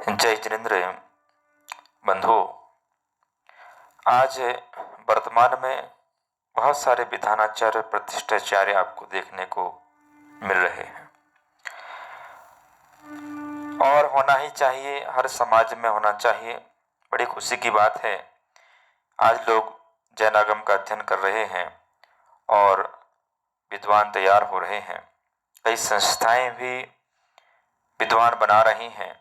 जय जिनेन्द्र बंधु। आज वर्तमान में बहुत सारे विधानाचार्य प्रतिष्ठाचार्य आपको देखने को मिल रहे हैं और होना ही चाहिए, हर समाज में होना चाहिए। बड़ी खुशी की बात है, आज लोग जैनागम का अध्ययन कर रहे हैं और विद्वान तैयार हो रहे हैं। कई संस्थाएं भी विद्वान बना रही हैं,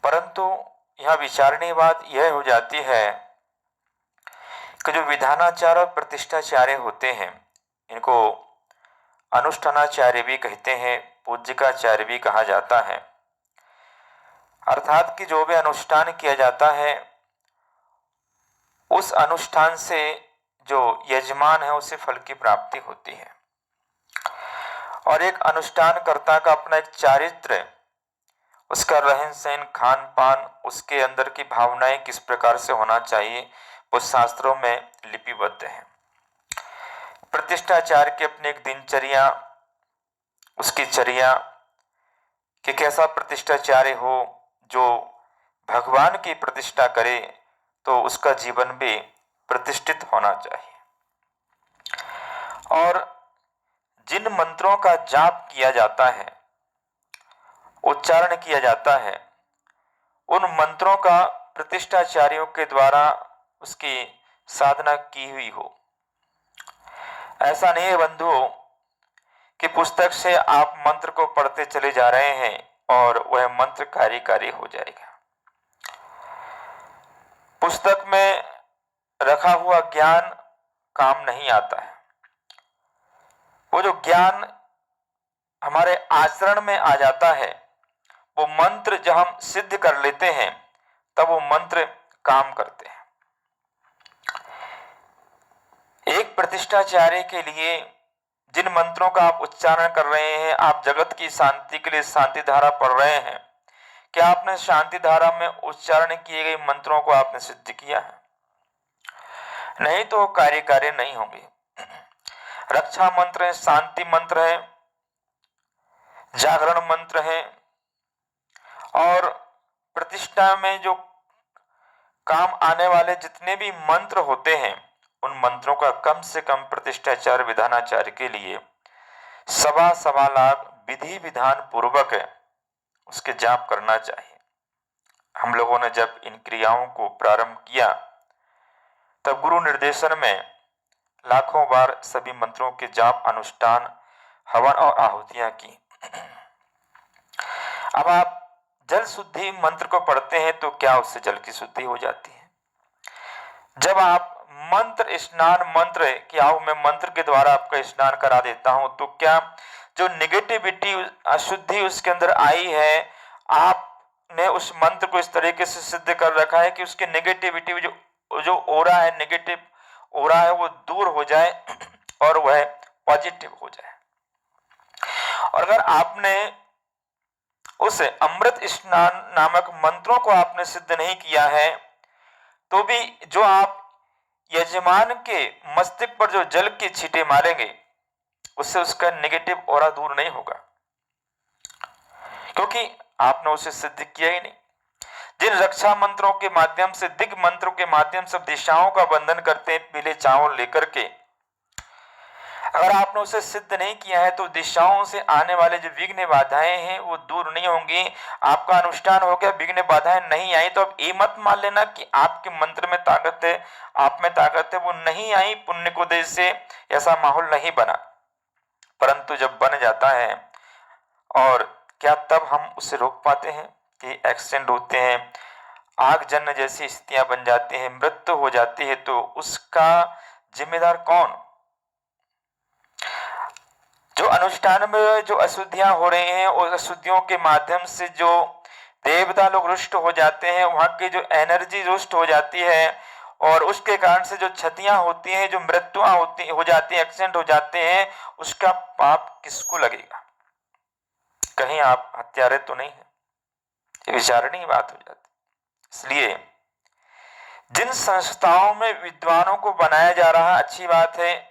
परंतु यह विचारणीय बात यह हो जाती है कि जो विधानाचार्य और प्रतिष्ठाचार्य होते हैं, इनको अनुष्ठानाचार्य भी कहते हैं, पूज्यकाचार्य भी कहा जाता है। अर्थात कि जो भी अनुष्ठान किया जाता है, उस अनुष्ठान से जो यजमान है उसे फल की प्राप्ति होती है। और एक अनुष्ठानकर्ता का अपना एक चारित्र, उसका रहन सहन, खान पान, उसके अंदर की भावनाएं किस प्रकार से होना चाहिए, वो शास्त्रों में लिपिबद्ध है। प्रतिष्ठाचार्य की अपनी एक दिनचर्या, उसकी चर्या कि कैसा प्रतिष्ठाचार्य हो जो भगवान की प्रतिष्ठा करे, तो उसका जीवन भी प्रतिष्ठित होना चाहिए। और जिन मंत्रों का जाप किया जाता है, उच्चारण किया जाता है, उन मंत्रों का प्रतिष्ठाचार्यों के द्वारा उसकी साधना की हुई हो। ऐसा नहीं है बंधु कि पुस्तक से आप मंत्र को पढ़ते चले जा रहे हैं और वह मंत्र कार्यकारी हो जाएगा। पुस्तक में रखा हुआ ज्ञान काम नहीं आता है। वो जो ज्ञान हमारे आचरण में आ जाता है, वो मंत्र जब हम सिद्ध कर लेते हैं, तब वो मंत्र काम करते हैं। एक प्रतिष्ठाचार्य के लिए जिन मंत्रों का आप उच्चारण कर रहे हैं, आप जगत की शांति के लिए शांति धारा पढ़ रहे हैं, क्या आपने शांति धारा में उच्चारण किए गए मंत्रों को आपने सिद्ध किया है? नहीं तो कार्यकारी नहीं होंगे। रक्षा मंत्र है, शांति मंत्र है, जागरण मंत्र है, और प्रतिष्ठा में जो काम आने वाले जितने भी मंत्र होते हैं, उन मंत्रों का कम से कम प्रतिष्ठाचार्य विधानाचार्य के लिए 1.25 लाख विधि विधान पूर्वक उसके जाप करना चाहिए। हम लोगों ने जब इन क्रियाओं को प्रारंभ किया, तब गुरु निर्देशन में लाखों बार सभी मंत्रों के जाप, अनुष्ठान, हवन और आहुतियां की। अब आप जल शुद्धि मंत्र को पढ़ते हैं तो क्या उससे जल की शुद्धि हो जाती है? जब आप मंत्र स्नान मंत्र कि आओ मैं मंत्र के द्वारा आपका स्नान करा देता हूं, तो क्या जो निगेटिविटी, अशुद्धि उसके अंदर आई है, आपने उस मंत्र को इस तरीके से सिद्ध कर रखा है कि उसकी निगेटिविटी, जो ओरा है, नेगेटिव ओरा है, वो दूर हो जाए और वह पॉजिटिव हो जाए। और अगर आपने उस अमृत स्नान नामक मंत्रों को आपने सिद्ध नहीं किया है, तो भी जो आप यजमान के मस्तिष्क पर जो जल के छींटे मारेंगे, उससे उसका नेगेटिव ओरा दूर नहीं होगा, क्योंकि आपने उसे सिद्ध किया ही नहीं। जिन रक्षा मंत्रों के माध्यम से, दिग् मंत्रों के माध्यम से दिशाओं का बंधन करते हैं पीले चावल लेकर के, अगर आपने उसे सिद्ध नहीं किया है तो दिशाओं से आने वाले जो विघ्न बाधाएं हैं वो दूर नहीं होंगी। आपका अनुष्ठान हो गया, विघ्न बाधाएं नहीं आई, तो अब ये मत मान लेना कि आपके मंत्र में ताकत है, आप में ताकत है, वो नहीं आई पुण्य को देश से, ऐसा माहौल नहीं बना। परंतु जब बन जाता है, और क्या तब हम उसे रोक पाते हैं? कि एक्सीडेंट होते हैं, आगजन्य जैसी स्थितियां बन जाती हैं, मृत्यु हो जाती है, तो उसका जिम्मेदार कौन? जो अनुष्ठान में जो अशुद्धियां हो रही हैं, उस अशुद्धियों के माध्यम से जो देवता लोग रुष्ट हो जाते हैं, वहां की जो एनर्जी रुष्ट हो जाती है, और उसके कारण से जो क्षतियां होती हैं, जो मृत्युआं होती हो जाती है, एक्सीडेंट हो जाते हैं, उसका पाप किसको लगेगा? कहीं आप हत्यारे तो नहीं है? विचारणीय बात हो जाती। इसलिए जिन संस्थाओं में विद्वानों को बनाया जा रहा, अच्छी बात है,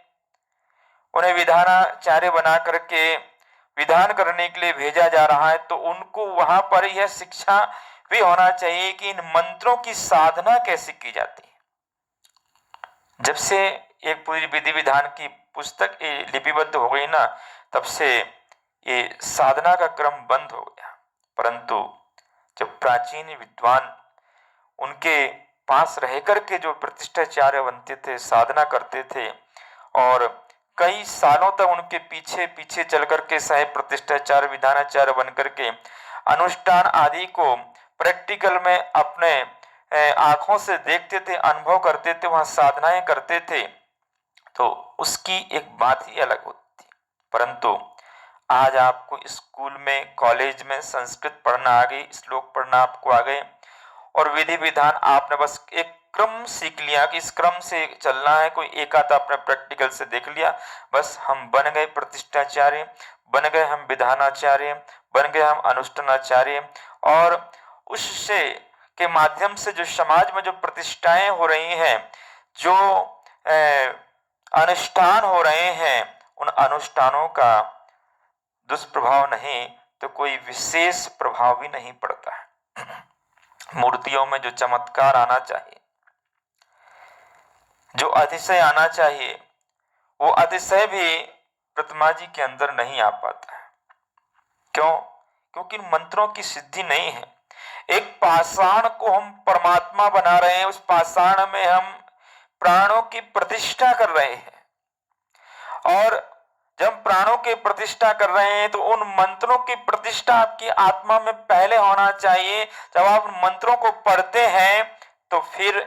उन्हें विधानाचार्य बना करके विधान करने के लिए भेजा जा रहा है, तो उनको वहां पर यह शिक्षा भी होना चाहिए कि इन मंत्रों की साधना कैसे की जाती है। जब से एक पूरी विधि विधान की पुस्तक लिपिबद्ध हो गई ना, तब से ये साधना का क्रम बंद हो गया। परंतु जब प्राचीन विद्वान उनके पास रह करके जो प्रतिष्ठाचार्य बनते थे, साधना करते थे, और कई सालों तक उनके पीछे पीछे चल करके सह प्रतिष्ठाचार्य विधानाचार्य बन करके अनुष्ठान आदि को प्रैक्टिकल में अपने आंखों से देखते थे, अनुभव करते थे, वहां साधनाएं करते थे, तो उसकी एक बात ही अलग होती। परंतु आज आपको स्कूल में, कॉलेज में संस्कृत पढ़ना आ गई, श्लोक पढ़ना आपको आ गए, और विधि विधान आपने बस एक क्रम सीख लिया कि इस क्रम से चलना है, कोई एक आधा आपने प्रैक्टिकल से देख लिया, बस हम बन गए प्रतिष्ठाचार्य, बन गए हम विधानाचार्य, बन गए हम अनुष्ठानाचार्य, और उससे के माध्यम से जो समाज में जो प्रतिष्ठाएं हो रही हैं, जो अनुष्ठान हो रहे हैं, उन अनुष्ठानों का दुष्प्रभाव नहीं तो कोई विशेष प्रभाव भी नहीं पड़ता है। मूर्तियों में जो चमत्कार आना चाहिए, जो अतिशय आना चाहिए, वो अतिशय भी प्रतिमा जी के अंदर नहीं आ पाता है। क्यों? क्योंकि मंत्रों की सिद्धि नहीं है। एक पाषाण को हम परमात्मा बना रहे हैं, उस पाषाण में हम प्राणों की प्रतिष्ठा कर रहे हैं, और जब प्राणों की प्रतिष्ठा कर रहे हैं तो उन मंत्रों की प्रतिष्ठा आपकी आत्मा में पहले होना चाहिए। जब आप मंत्रों को पढ़ते हैं तो फिर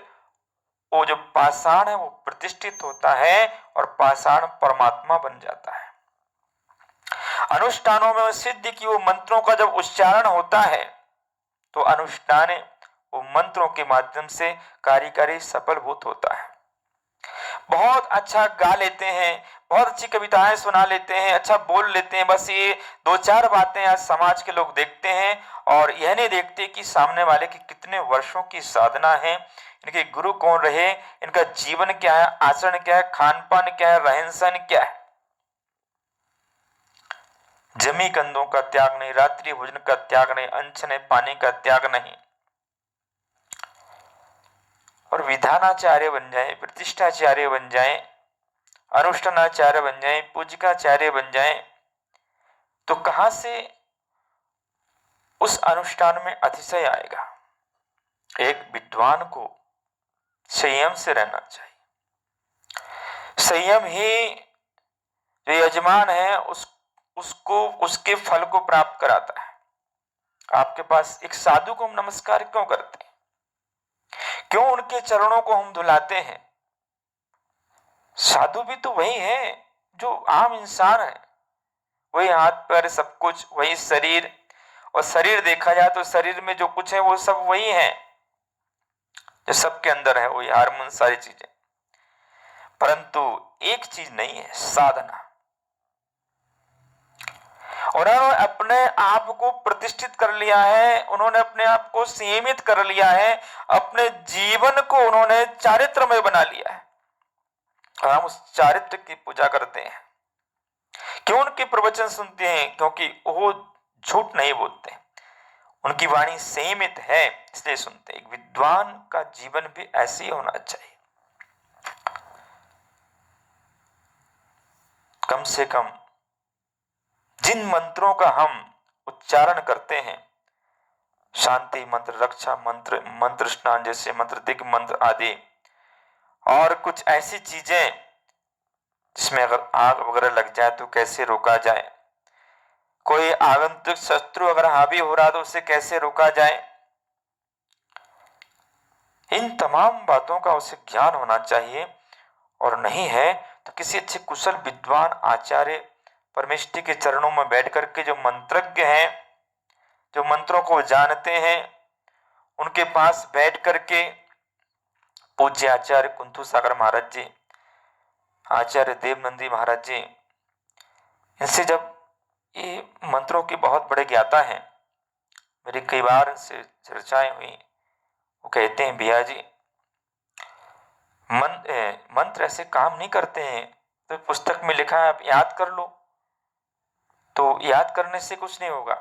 वो जो पाषाण है वो प्रतिष्ठित होता है और पाषाण परमात्मा बन जाता है। अनुष्ठानों में सिद्धि की वो मंत्रों का जब उच्चारण होता है तो अनुष्ठान वो मंत्रों के माध्यम से कार्यकारी सफलभूत होता है। बहुत अच्छा गा लेते हैं, बहुत अच्छी कविताएं सुना लेते हैं, अच्छा बोल लेते हैं, बस ये दो चार बातें आज समाज के लोग देखते हैं और यह नहीं देखते कि सामने वाले की कितने वर्षों की साधना है, इनके गुरु कौन रहे, इनका जीवन क्या है, आचरण क्या है, खान पान क्या है, रहन सहन क्या है। जमी कंदों का त्याग नहीं, रात्रि भोजन का त्याग नहीं, अनछने पानी का त्याग नहीं, और विधानाचार्य बन जाए, प्रतिष्ठाचार्य बन जाए, अनुष्ठानाचार्य बन जाए, पूजिकाचार्य बन जाए, तो कहां से उस अनुष्ठान में अतिशय आएगा। एक विद्वान को संयम से रहना चाहिए। संयम ही जो यजमान है उसको उसके फल को प्राप्त कराता है। आपके पास एक साधु को हम नमस्कार क्यों करते हैं, क्यों उनके चरणों को हम धुलाते हैं? साधु भी तो वही है जो आम इंसान है, वही हाथ पैर सब कुछ, वही शरीर, और शरीर देखा जाए तो शरीर में जो कुछ है वो सब वही है जो सबके अंदर है, वही हार्मोन सारी चीजें। परंतु एक चीज नहीं है, साधना। उन्होंने अपने आप को प्रतिष्ठित कर लिया है, उन्होंने अपने आप को सीमित कर लिया है, अपने जीवन को उन्होंने चारित्रमय बना लिया है, और हम उस चारित्र की पूजा करते हैं। क्यों उनके प्रवचन सुनते हैं? क्योंकि वो झूठ नहीं बोलते, उनकी वाणी सीमित है इसलिए सुनते हैं। एक विद्वान का जीवन भी ऐसे ही होना चाहिए। कम से कम जिन मंत्रों का हम उच्चारण करते हैं, शांति मंत्र, रक्षा मंत्र, मंत्र स्नान जैसे मंत्र, दिग मंत्र आदि, और कुछ ऐसी चीजें जिसमें अगर आग वगैरह लग जाए तो कैसे रोका जाए, कोई आगंतुक शत्रु अगर हावी हो रहा तो उसे कैसे रोका जाए, इन तमाम बातों का उसे ज्ञान होना चाहिए। और नहीं है तो किसी अच्छे कुशल विद्वान आचार्य परमेष्ठी के चरणों में बैठ करके जो मंत्रज्ञ हैं, जो मंत्रों को जानते हैं, उनके पास बैठ करके पूज्य आचार्य कुंथु सागर महाराज जी, आचार्य देवनंदी महाराज जी, इनसे जब ये मंत्रों की बहुत बड़े ज्ञाता हैं, मेरी कई बार से चर्चाएं हुई, वो कहते हैं भैया जी मंत्र ऐसे काम नहीं करते हैं, तो पुस्तक में लिखा है आप याद कर लो। तो याद करने से कुछ नहीं होगा,